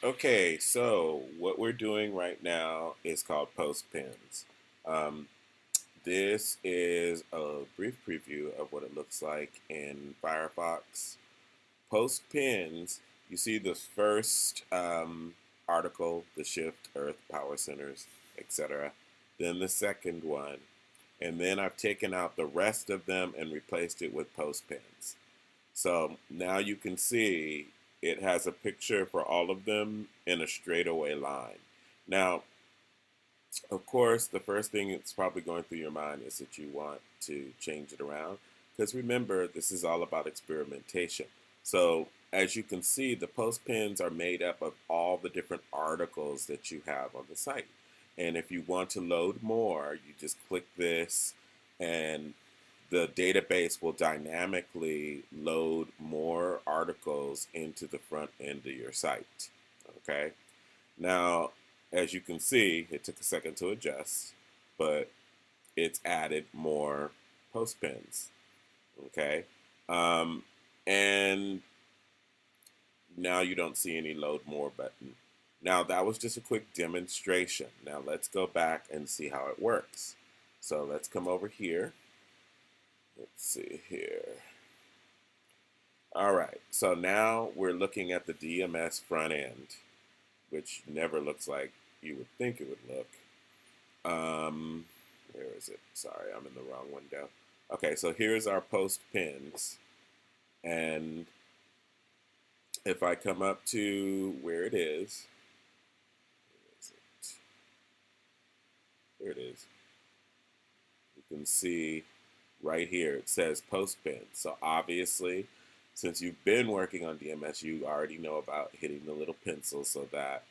Okay, so what we're doing right now is called post pins. Um, this is a brief preview of what it looks like in Firefox. Post pins, you see the first article, the shift, earth, power centers, etc. Then the second one. And then I've taken out the rest of them and replaced it with post pins. So now you can see it has a picture for all of them in a straightaway line. Now, of course, the first thing that's probably going through your mind is that you want to change it around. Because remember, this is all about experimentation. So as you can see, the post pins are made up of all the different articles that you have on the site. And if you want to load more, you just click this and the database will dynamically load more articles into the front end of your site. Okay. Now, as you can see, it took a second to adjust, but it's added more post pins. Okay. Um, and now you don't see any load more button. Now, that was just a quick demonstration. Now, let's go back and see how it works. So, let's come over here. Let's see here. All right, so now we're looking at the DMS front end, which never looks like you would think it would look. Where is it? Sorry, I'm in the wrong window. Okay, so here's our post pins. And if I come up to where it is, where is it? There it is. You can see right here it says post pins. So obviously, since you've been working on DMS, you already know about hitting the little pencil so that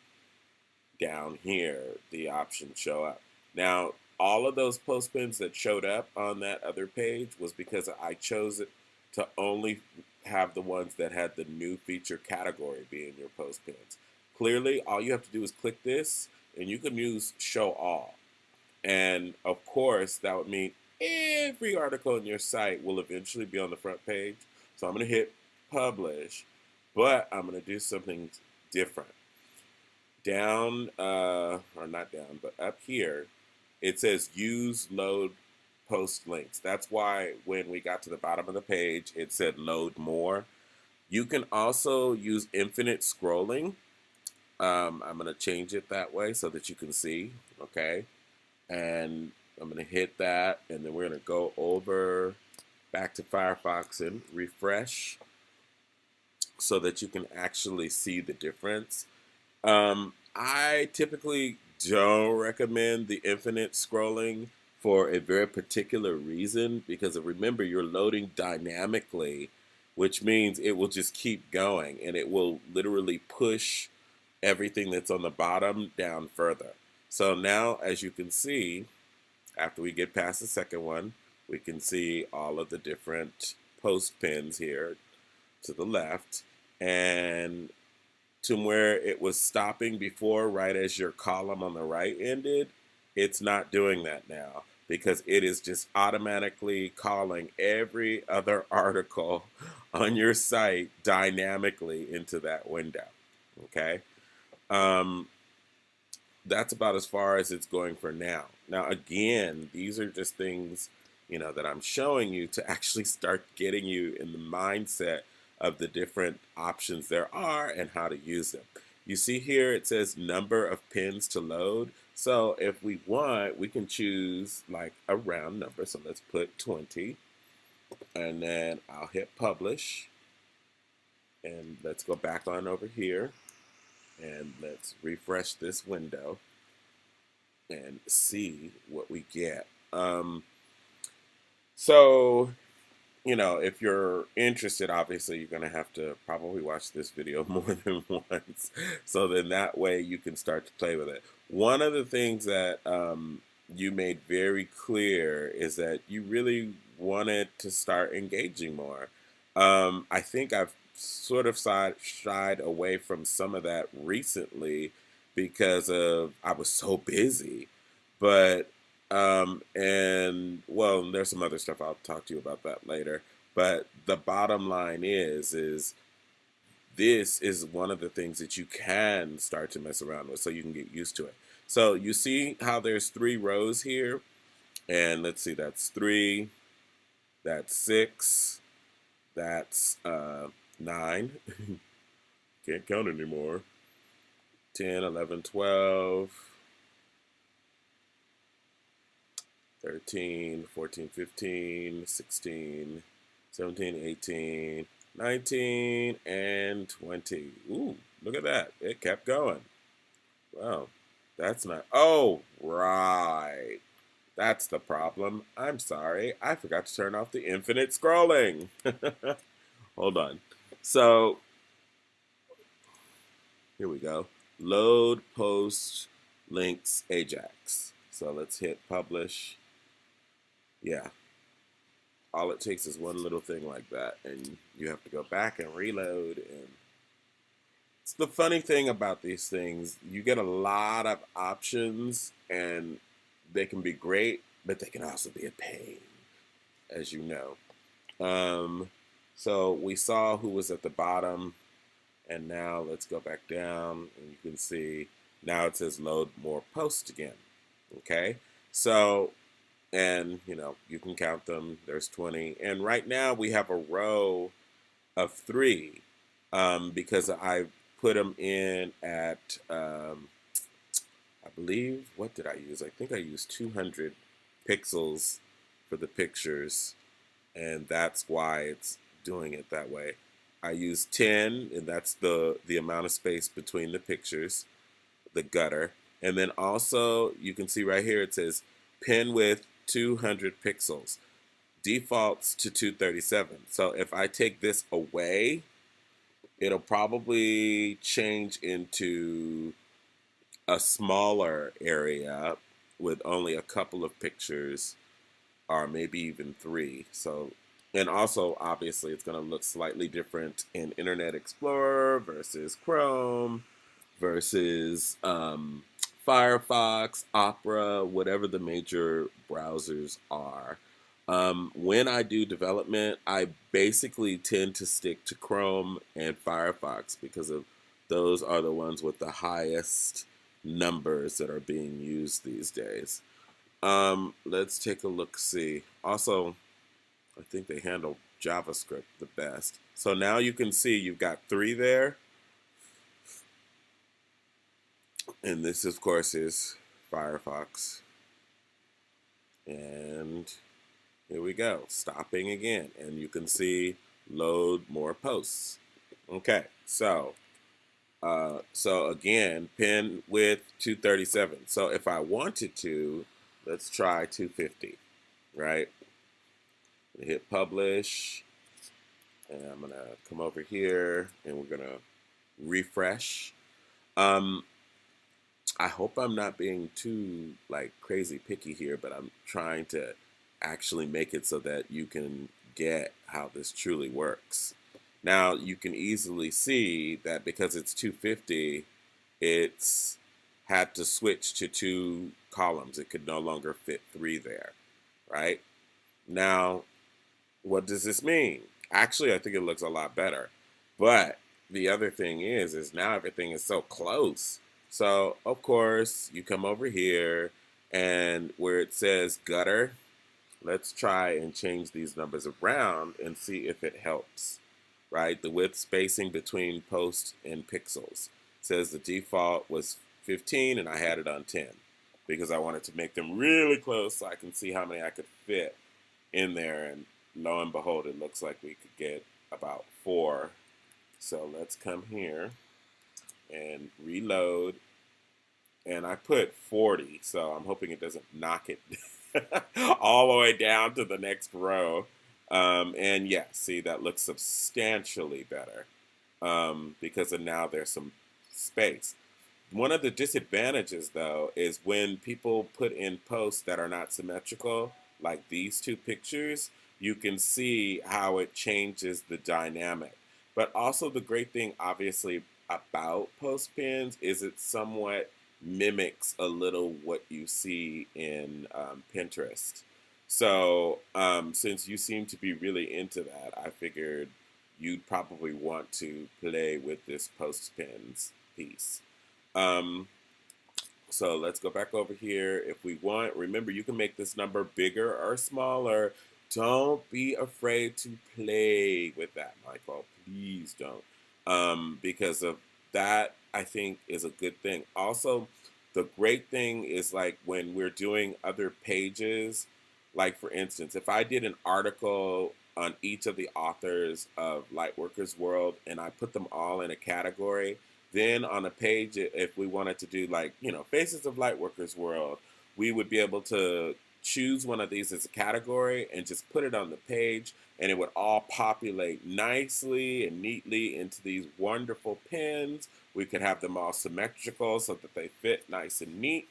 down here the options show up. Now, all of those post pins that showed up on that other page was because I chose it to only have the ones that had the new feature category be in your post pins. Clearly, all you have to do is click this and you can use show all. And of course, that would mean every article on your site will eventually be on the front page. So I'm going to hit publish, but I'm going to do something different. Down, or not down, but up here, it says use load post links. That's why when we got to the bottom of the page, it said load more. You can also use infinite scrolling. I'm going to change it that way so that you can see, okay? And I'm going to hit that, and then we're going to go over back to Firefox and refresh so that you can actually see the difference. I typically don't recommend the infinite scrolling for a very particular reason because remember, you're loading dynamically, which means it will just keep going and it will literally push everything that's on the bottom down further. So now, as you can see, after we get past the second one, we can see all of the different post pins here to the left. And to where it was stopping before, right as your column on the right ended, it's not doing that now because it is just automatically calling every other article on your site dynamically into that window. Okay. Um, that's about as far as it's going for now. Now, again, these are just things, that I'm showing you to actually start getting you in the mindset of the different options there are and how to use them. You see here it says number of pins to load. So if we want, we can choose like a round number. So let's put 20 and then I'll hit publish. And let's go back on over here and let's refresh this window and see what we get. So if you're interested, obviously you're going to have to probably watch this video more than once. So then that way you can start to play with it. One of the things that you made very clear is that you really wanted to start engaging more. I think I've sort of shied away from some of that recently because of I was so busy. But and well, there's some other stuff I'll talk to you about that later. But the bottom line is this is one of the things that you can start to mess around with so you can get used to it. So you see how there's 3 rows here? And let's see, that's 3, that's 6, that's 9. Can't count anymore. 10, 11, 12, 13, 14, 15, 16, 17, 18, 19, and 20. Ooh, look at that. It kept going. Wow, that's not. Oh, right. That's the problem. I'm sorry. I forgot to turn off the infinite scrolling. Hold on. So, here we go. Load post links Ajax. So let's hit publish. Yeah. All it takes is one little thing like that, and you have to go back and reload. And it's the funny thing about these things. You get a lot of options, and they can be great, but they can also be a pain, as you know. So we saw who was at the bottom, and now let's go back down, and you can see now it says load more posts again. Okay, so and you can count them. There's 20, and right now we have a row of 3 because I put them in at I believe, what did I use? I think I used 200 pixels for the pictures, and that's why it's doing it that way. I use 10, and that's the amount of space between the pictures, the gutter. And then also, you can see right here it says pen width 200 pixels, defaults to 237. So if I take this away, it'll probably change into a smaller area with only a couple of pictures or maybe even 3. So, and also obviously it's going to look slightly different in Internet Explorer versus Chrome versus Firefox, Opera, whatever the major browsers are. When I do development, I basically tend to stick to Chrome and Firefox because of those are the ones with the highest numbers that are being used these days. Let's take a look, see. Also, I think they handle JavaScript the best. So now you can see you've got 3 there. And this, of course, is Firefox. And here we go, stopping again. And you can see load more posts. Okay, so again, pen width 237. So if I wanted to, let's try 250, right? Hit publish, and I'm gonna come over here, and we're gonna refresh. I hope I'm not being too crazy picky here, but I'm trying to actually make it so that you can get how this truly works. Now you can easily see that because it's 250, it's had to switch to 2 columns. It could no longer fit 3 there, right? Now, what does this mean? Actually, I think it looks a lot better. But the other thing is now everything is so close. So, of course, you come over here, and where it says gutter, let's try and change these numbers around and see if it helps, right? The width spacing between posts and pixels. It says the default was 15, and I had it on 10 because I wanted to make them really close so I can see how many I could fit in there. And lo and behold, it looks like we could get about 4. So let's come here and reload. And I put 40, so I'm hoping it doesn't knock it all the way down to the next row. And yeah, see, that looks substantially better because of now there's some space. One of the disadvantages, though, is when people put in posts that are not symmetrical, like these 2 pictures, you can see how it changes the dynamic. But also the great thing, obviously, about post pins is it somewhat mimics a little what you see in Pinterest. So since you seem to be really into that, I figured you'd probably want to play with this post pins piece. Um, so let's go back over here. If we want, remember you can make this number bigger or smaller. Don't be afraid to play with that, Michael. Please don't. Because of that, I think is a good thing. Also, the great thing is like when we're doing other pages, like for instance, if I did an article on each of the authors of Lightworkers World and I put them all in a category, then on a page, if we wanted to do like, Faces of Lightworkers World, we would be able to choose one of these as a category and just put it on the page, and it would all populate nicely and neatly into these wonderful pins. We could have them all symmetrical so that they fit nice and neat,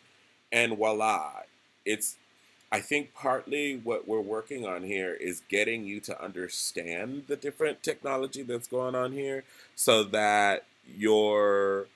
and voila. It's I think partly what we're working on here is getting you to understand the different technology that's going on here so that your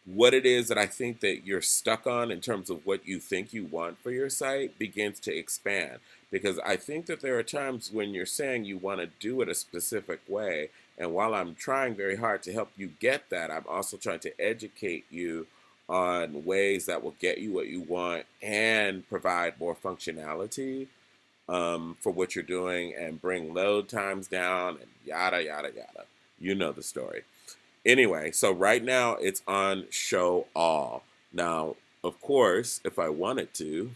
what it is that I think that you're stuck on in terms of what you think you want for your site begins to expand. Because I think that there are times when you're saying you want to do it a specific way. And while I'm trying very hard to help you get that, I'm also trying to educate you on ways that will get you what you want and provide more functionality for what you're doing and bring load times down and yada, yada, yada. You know the story. Anyway, so right now it's on show all. Now, of course, if I wanted to,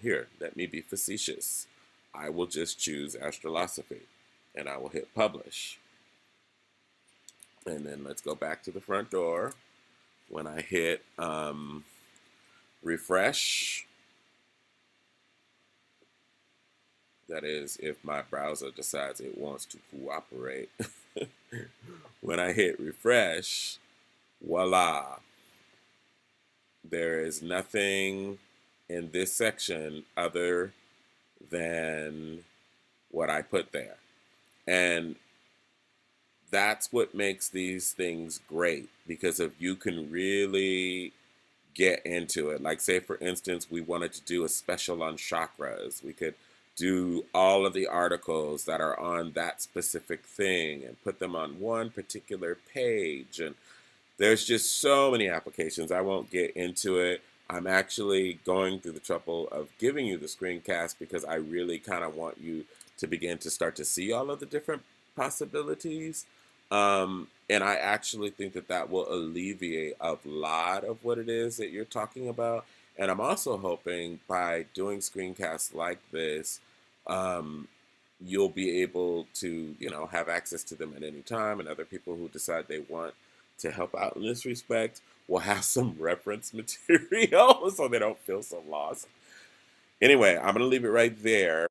here, let me be facetious. I will just choose astrolosophy and I will hit publish. And then let's go back to the front door. When I hit refresh, that is if my browser decides it wants to cooperate. When I hit refresh, voila, there is nothing in this section other than what I put there. And that's what makes these things great, because if you can really get into it, like say for instance, we wanted to do a special on chakras, we could do all of the articles that are on that specific thing and put them on one particular page. And there's just so many applications. I won't get into it. I'm actually going through the trouble of giving you the screencast because I really kind of want you to begin to start to see all of the different possibilities. And I actually think that that will alleviate a lot of what it is that you're talking about. And I'm also hoping by doing screencasts like this, you'll be able to, have access to them at any time. And other people who decide they want to help out in this respect will have some reference material so they don't feel so lost. Anyway, I'm going to leave it right there.